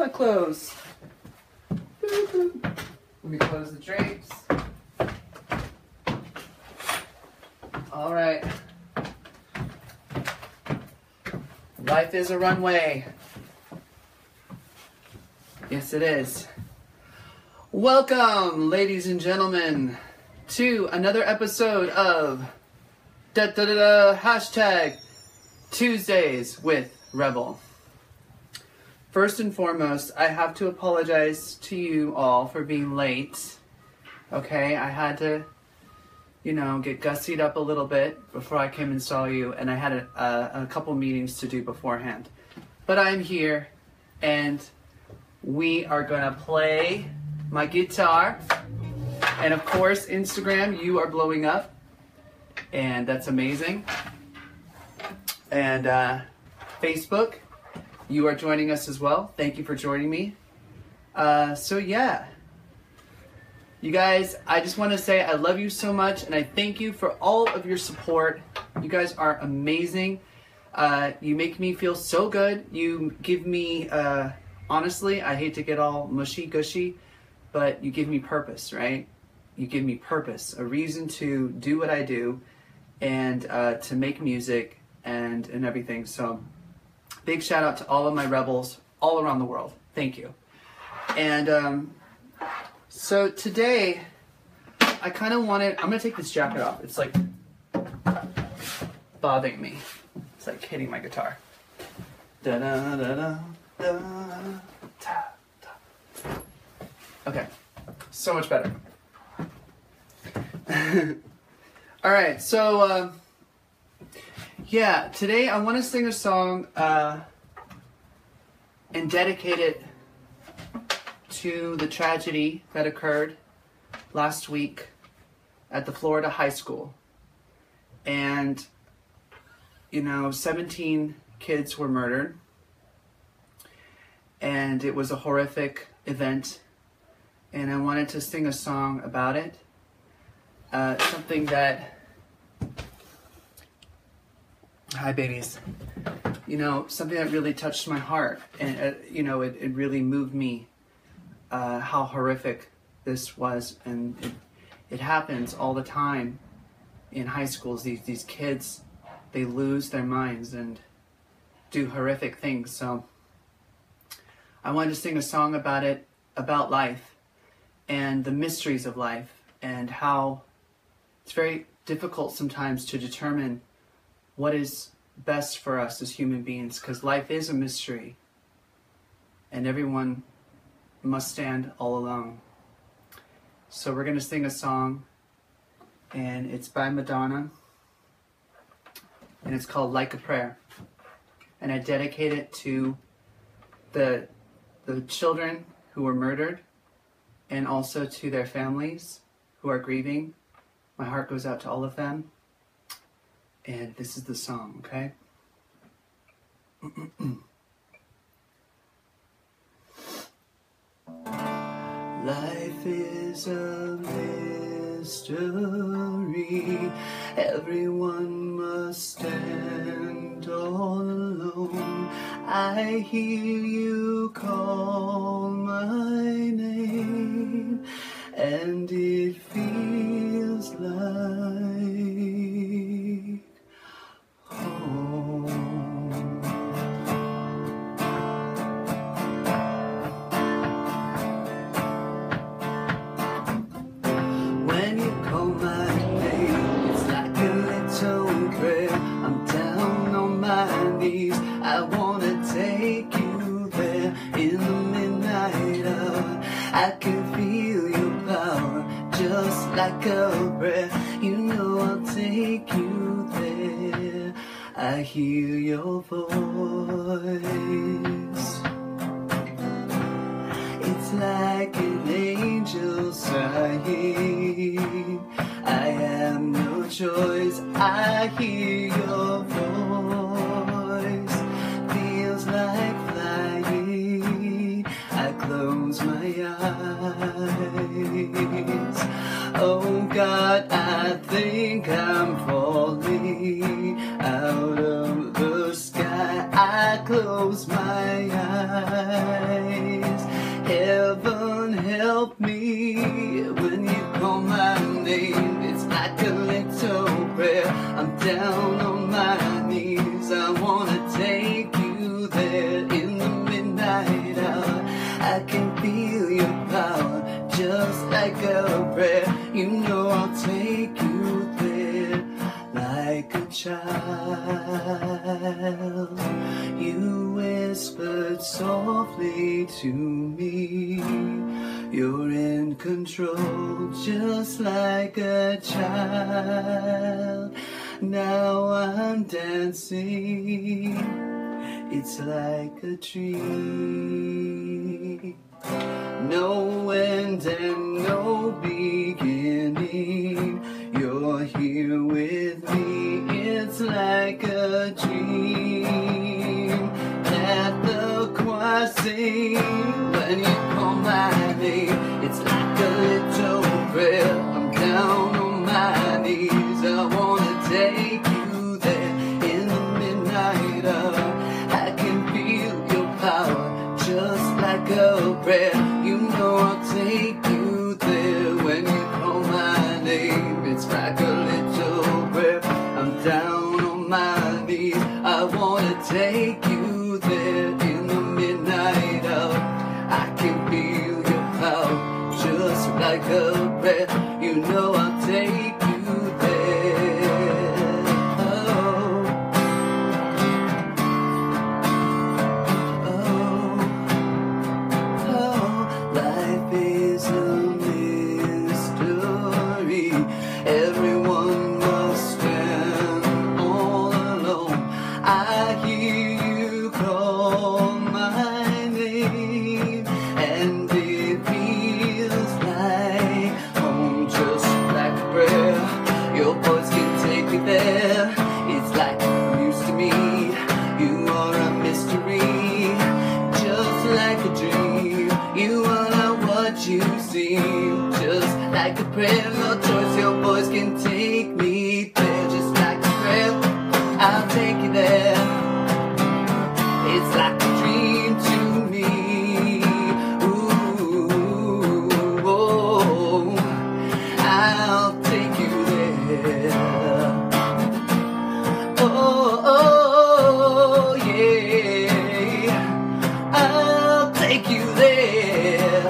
my clothes. Let me close the drapes. All right. Life is a runway. Yes, it is. Welcome, ladies and gentlemen, to another episode of hashtag Tuesdays with Rebel. First and foremost, I have to apologize to you all for being late. Okay, I had to, get gussied up a little bit before I came and saw you, and I had a couple meetings to do beforehand. But I'm here, and we are gonna play my guitar, and of course, Instagram, you are blowing up, and that's amazing. And Facebook, you are joining us as well. Thank you for joining me. So yeah, you guys, I just want to say I love you so much, and I thank you for all of your support. You guys are amazing. You make me feel so good. You give me, honestly, I hate to get all mushy-gushy, but you give me purpose, right? You give me purpose, a reason to do what I do, and to make music and everything. So big shout out to all of my rebels all around the world. Thank you. And so today I kind of wanted, I'm going to take this jacket off. It's like bothering me. It's like hitting my guitar. Da da da da da da da. Okay, so much better. All right, so yeah, today I want to sing a song and dedicate it to the tragedy that occurred last week at the Florida high school. And 17 kids were murdered, and it was a horrific event, and I wanted to sing a song about it. Something that, hi babies, something that really touched my heart, and it really moved me, how horrific this was. And it happens all the time in high schools. These kids, they lose their minds and do horrific things. So I wanted to sing a song about it, about life and the mysteries of life, and how it's very difficult sometimes to determine what is best for us as human beings, because life is a mystery and everyone must stand all alone. So we're going to sing a song, and it's by Madonna, and it's called Like a Prayer. And I dedicate it to the children who were murdered, and also to their families who are grieving. My heart goes out to all of them. And this is the song, okay? Life is a mystery. Everyone must stand all alone. I hear you call my name, and it feels like home. When you call my name, it's like a little prayer. I'm down on my knees. I wanna take you there in the midnight hour. I can feel your power, just like a prayer. I'll take you there. I hear your voice. It's like an angel sighing. I have no choice. I hear your voice. Feels like flying. I close my eyes. Oh God, I think I'm falling out of the sky. I close my eyes. help me when you call my name. It's like a little prayer. I'm down on my knees. I wanna take you there in the midnight hour. I can feel your power, just like a prayer. You know I'll take you there like a child. You whispered softly to me, you're in control, just like a child. Now I'm dancing, it's like a dream. No end and no beginning. You're here with me, it's like a dream. Let the choir sing when you call my name. It's like a little prayer. I'm down on my knees. I wanna take you there in the midnight hour. I can feel your power, just like a prayer. You know I'll take you there when you call my name. It's like a little prayer. I'm down on my knees. I wanna take you there in the midnight hour. I can feel your power, just like a prayer. You know I'll take you there. Oh. Life is a mystery. Everyone must stand all alone. I hear you call my name, and it feels like home, just like a prayer. Your voice can take me there. It's like news to me. You are a mystery, just like a dream. You are not what you seem, just like a prayer. No choice, your voice can take me there, just like a prayer. I'll take you there. It's like a dream to me. Ooh, oh, I'll take you there. Oh, oh, yeah, I'll take you there.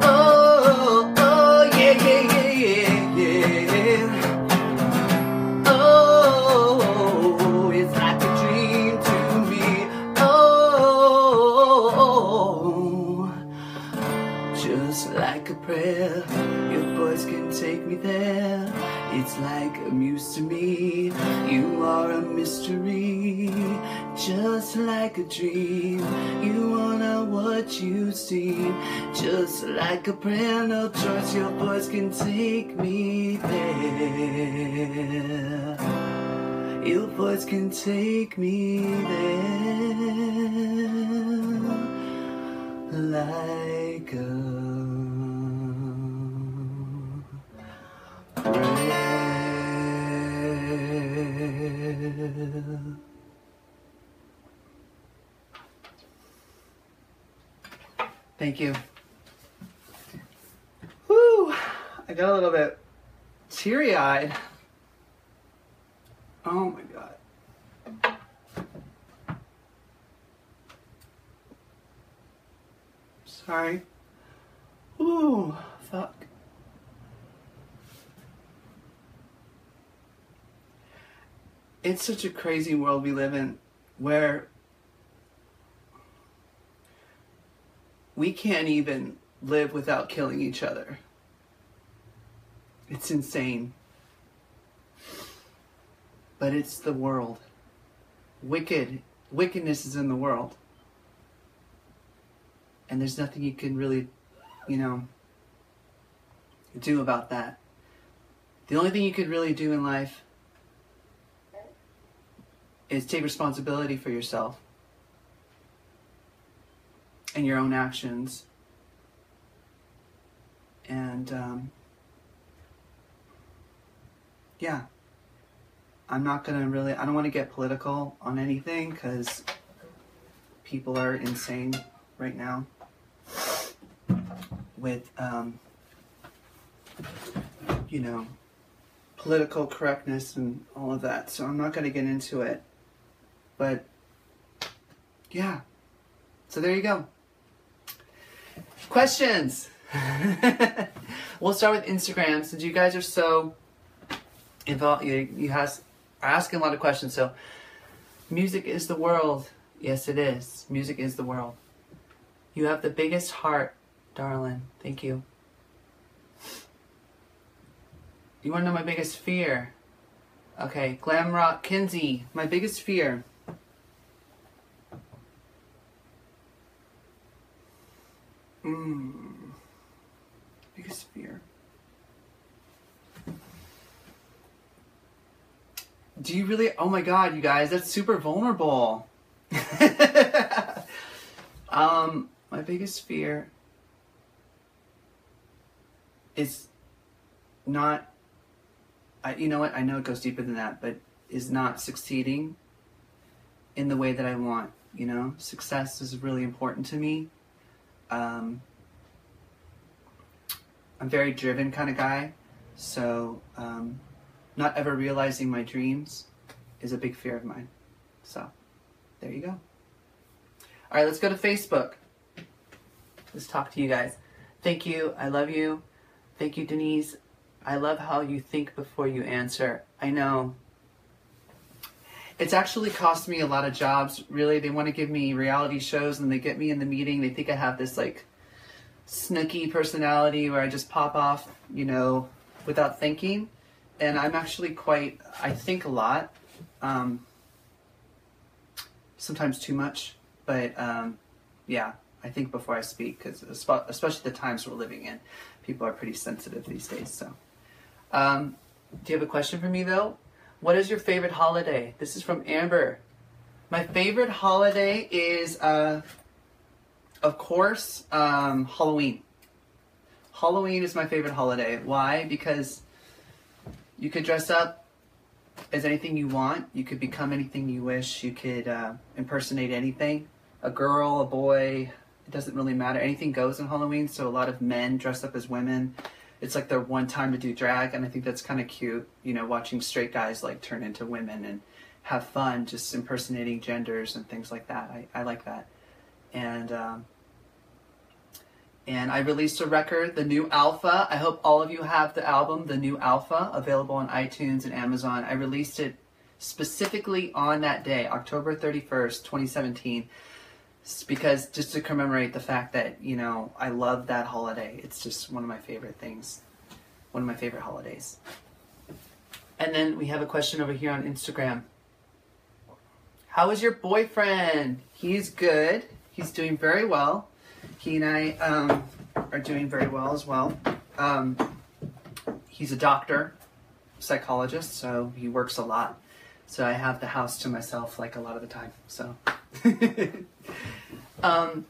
Oh, oh, yeah, yeah, yeah, yeah, yeah. Oh, it's like a dream to me. Oh, just like a prayer. Your voice can take me there. It's like a muse to me. You are a mystery, just like a dream. You are not what you seem, just like a prayer. No choice, your voice can take me there. Your voice can take me there like a prayer. Thank you. Woo! I got a little bit teary-eyed. Oh my God. Sorry. Ooh, fuck. It's such a crazy world we live in, where we can't even live without killing each other. It's insane. But it's the world. Wickedness is in the world. And there's nothing you can really, do about that. The only thing you could really do in life is take responsibility for yourself and your own actions. And, yeah. I'm not gonna really, I don't want to get political on anything because people are insane right now. with you know, political correctness and all of that. So I'm not going to get into it. But yeah. So there you go. Questions. We'll start with Instagram, since you guys are so involved. You are asking a lot of questions. So, music is the world. Yes, it is. Music is the world. You have the biggest heart, darling. Thank you. You want to know my biggest fear? Okay, Glam Rock Kinsey. My biggest fear. Biggest fear. Do you really? Oh my God, you guys, that's super vulnerable. My biggest fear is not, you know what, I know it goes deeper than that, but is not succeeding in the way that I want, you know? Success is really important to me. I'm a very driven kind of guy, so not ever realizing my dreams is a big fear of mine. So, there you go. All right, let's go to Facebook. Let's talk to you guys. Thank you. I love you. Thank you, Denise. I love how you think before you answer. I know. It's actually cost me a lot of jobs. Really, they want to give me reality shows and they get me in the meeting. They think I have this like snooky personality where I just pop off, you know, without thinking. And I'm actually quite, I think a lot. Sometimes too much. But yeah, I think before I speak, because especially the times we're living in, people are pretty sensitive these days. So, do you have a question for me though? What is your favorite holiday? This is from Amber. My favorite holiday is, of course, Halloween. Halloween is my favorite holiday. Why? Because you could dress up as anything you want. You could become anything you wish. You could impersonate anything. A girl, a boy, it doesn't really matter. Anything goes on Halloween, so a lot of men dress up as women. It's like their one time to do drag, and I think that's kind of cute, you know, watching straight guys like turn into women and have fun just impersonating genders and things like that. I like that. And I released a record, The New Alpha. I hope all of you have the album, The New Alpha, available on iTunes and Amazon. I released it specifically on that day, October 31st, 2017. Because just to commemorate the fact that, you know, I love that holiday. It's just one of my favorite things. One of my favorite holidays. And then we have a question over here on Instagram. How is your boyfriend? He's good. He's doing very well. He and I are doing very well as well. He's a doctor, psychologist, so he works a lot. So I have the house to myself like a lot of the time. So I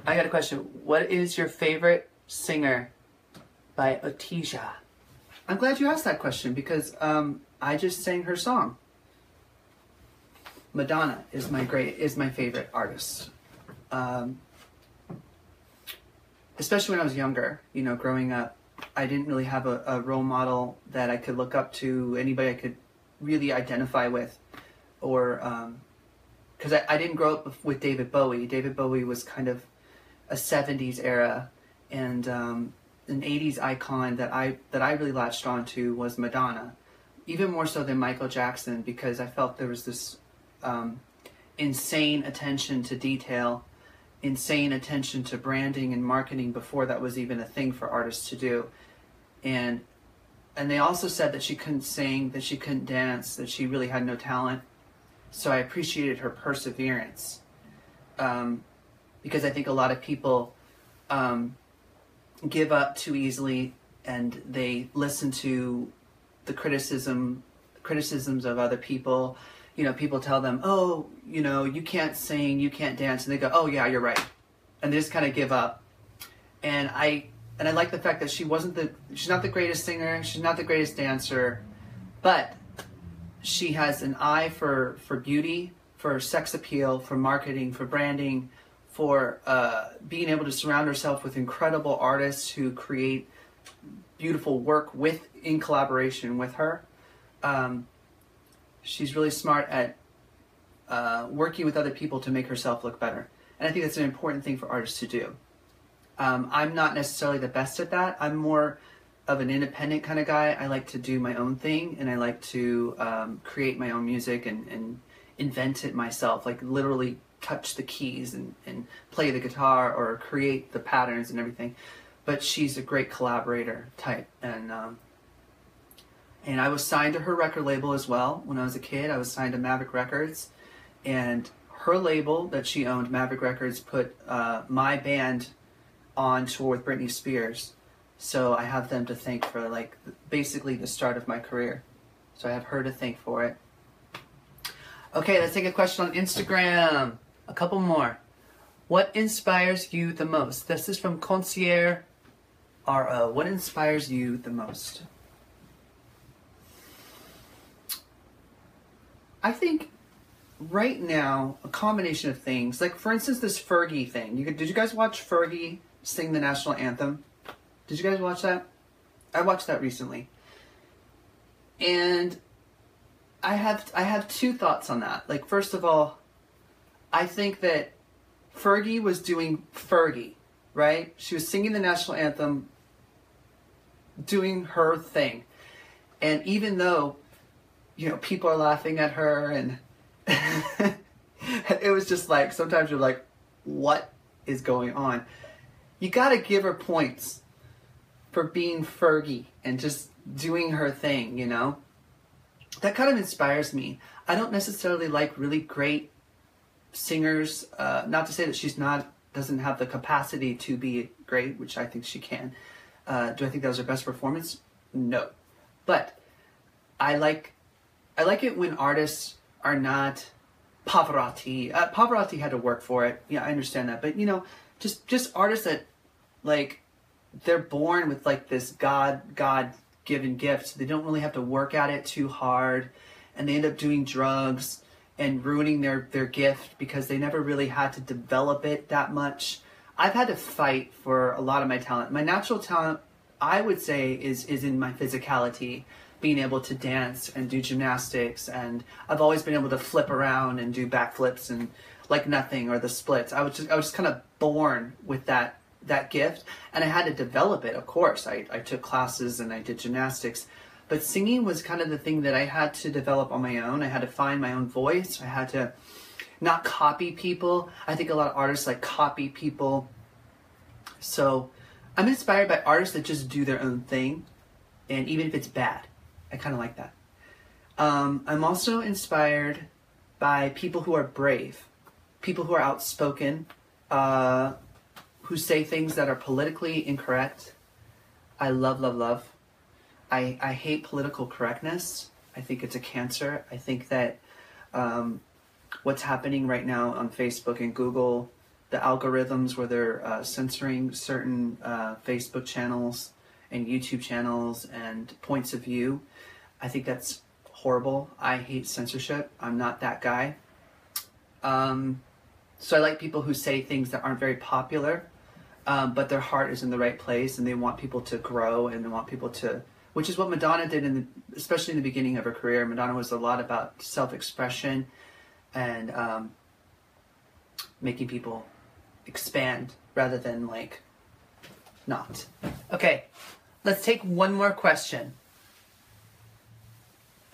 got a question. What is your favorite singer by Otija? I'm glad you asked that question because I just sang her song. Madonna is my favorite artist. Especially when I was younger, you know, growing up, I didn't really have a role model that I could look up to, anybody I could really identify with, or because I didn't grow up with David Bowie. David Bowie was kind of a 70s era, and an 80s icon that I really latched onto was Madonna, even more so than Michael Jackson, because I felt there was this insane attention to detail, insane attention to branding and marketing before that was even a thing for artists to do. And they also said that she couldn't sing, that she couldn't dance, that she really had no talent. So I appreciated her perseverance. Because I think a lot of people give up too easily, and they listen to the criticisms of other people. You know, people tell them, oh, you know, you can't sing, you can't dance. And they go, oh yeah, you're right. And they just kind of give up. And I like the fact that she's not the greatest singer, she's not the greatest dancer, but she has an eye for beauty, for sex appeal, for marketing, for branding, for being able to surround herself with incredible artists who create beautiful work in collaboration with her. She's really smart at working with other people to make herself look better. And I think that's an important thing for artists to do. I'm not necessarily the best at that. I'm more of an independent kind of guy. I like to do my own thing, and I like to create my own music and invent it myself, like literally touch the keys and play the guitar or create the patterns and everything. But she's a great collaborator type, and I was signed to her record label as well. When I was a kid, I was signed to Maverick Records, and her label that she owned, Maverick Records, put my band on tour with Britney Spears. So I have them to thank for like basically the start of my career. So I have her to thank for it. Okay, let's take a question on Instagram. A couple more. What inspires you the most? This is from Concierge RO. What inspires you the most? I think right now, a combination of things. Like, for instance, this Fergie thing. Did you guys watch Fergie sing the national anthem? Did you guys watch that? I watched that recently. And I have two thoughts on that. Like, first of all, I think that Fergie was doing Fergie, right? She was singing the national anthem, doing her thing. And even though, you know, people are laughing at her and it was just like, sometimes you're like, what is going on? You gotta give her points for being Fergie and just doing her thing, you know? That kind of inspires me. I don't necessarily like really great singers, not to say that she's doesn't have the capacity to be great, which I think she can. Do I think that was her best performance? No. But I like it when artists are not Pavarotti. Pavarotti had to work for it. Yeah, I understand that. But, you know, just artists that, like, they're born with, like, this God-given gift. They don't really have to work at it too hard. And they end up doing drugs and ruining their gift because they never really had to develop it that much. I've had to fight for a lot of my talent. My natural talent, I would say, is in my physicality, being able to dance and do gymnastics, and I've always been able to flip around and do backflips and like nothing, or the splits. I was just kind of born with that gift, and I had to develop it. Of course, I took classes and I did gymnastics, but singing was kind of the thing that I had to develop on my own. I had to find my own voice. I had to not copy people. I think a lot of artists like copy people. So I'm inspired by artists that just do their own thing, and even if it's bad, I kind of like that. I'm also inspired by people who are brave, people who are outspoken, who say things that are politically incorrect. I love, love, love. I hate political correctness. I think it's a cancer. I think that what's happening right now on Facebook and Google, the algorithms where they're censoring certain Facebook channels and YouTube channels and points of view, I think that's horrible. I hate censorship. I'm not that guy. So I like people who say things that aren't very popular, but their heart is in the right place and they want people to grow and they want people to, which is what Madonna did, especially in the beginning of her career. Madonna was a lot about self-expression and making people expand rather than like not. Okay, let's take one more question.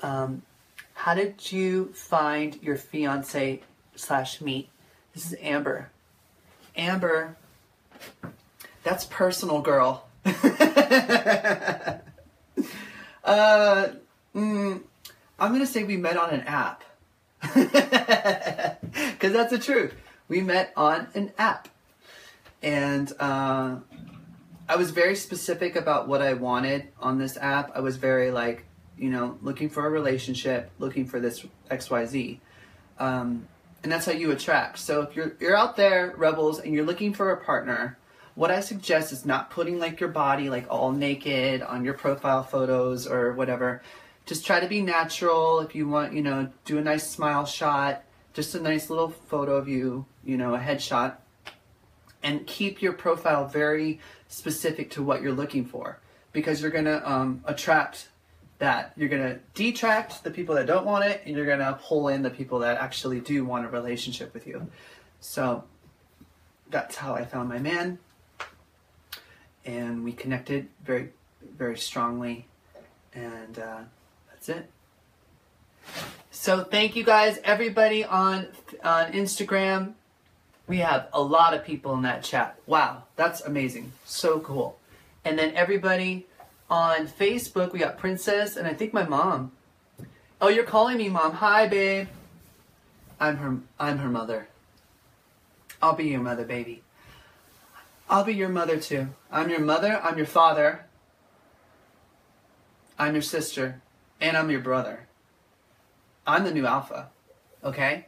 How did you find your fiance / meet? This is Amber. Amber, that's personal, girl. I'm gonna say we met on an app. Because that's the truth. We met on an app. And I was very specific about what I wanted on this app. I was very like, you know, looking for a relationship, looking for this XYZ. And that's how you attract. So if you're out there, Rebels, and you're looking for a partner, what I suggest is not putting like your body like all naked on your profile photos or whatever. Just try to be natural. If you want, you know, do a nice smile shot, just a nice little photo of you, you know, a headshot. And keep your profile very specific to what you're looking for, because you're going to attract that. You're going to detract the people that don't want it, and you're going to pull in the people that actually do want a relationship with you. So that's how I found my man. And we connected very, very strongly. And that's it. So thank you guys, everybody on Instagram. We have a lot of people in that chat. Wow, that's amazing. So cool. And then everybody on Facebook, we got Princess and I think my mom. Oh, you're calling me, Mom. Hi, babe. I'm her mother. I'll be your mother, baby. I'll be your mother too. I'm your mother, I'm your father. I'm your sister, and I'm your brother. I'm the new alpha, okay?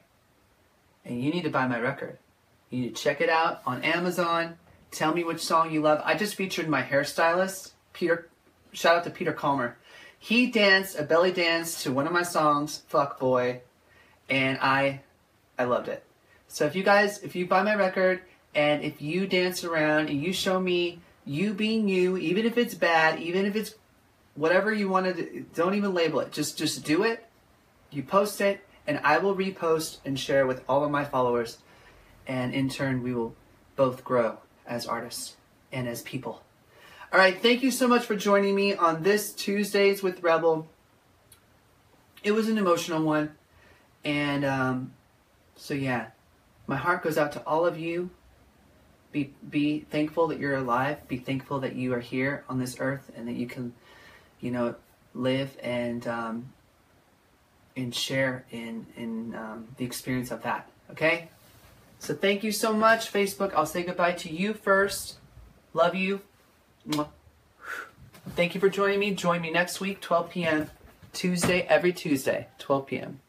And you need to buy my record. You need to check it out on Amazon. Tell me which song you love. I just featured my hairstylist, Peter. Shout out to Peter Calmer. He danced a belly dance to one of my songs, Fuck Boy, and I loved it. So if you buy my record, and if you dance around and you show me you being you, even if it's bad, even if it's whatever you want to do, don't even label it. Just do it. You post it, and I will repost and share with all of my followers. And in turn, we will both grow as artists and as people. All right, thank you so much for joining me on this Tuesdays with Rebel. It was an emotional one. And so yeah, my heart goes out to all of you. Be thankful that you're alive. Be thankful that you are here on this earth and that you can, live and share in the experience of that. Okay? So thank you so much, Facebook. I'll say goodbye to you first. Love you. Thank you for joining me. Join me next week, 12 p.m. Tuesday, every Tuesday, 12 p.m.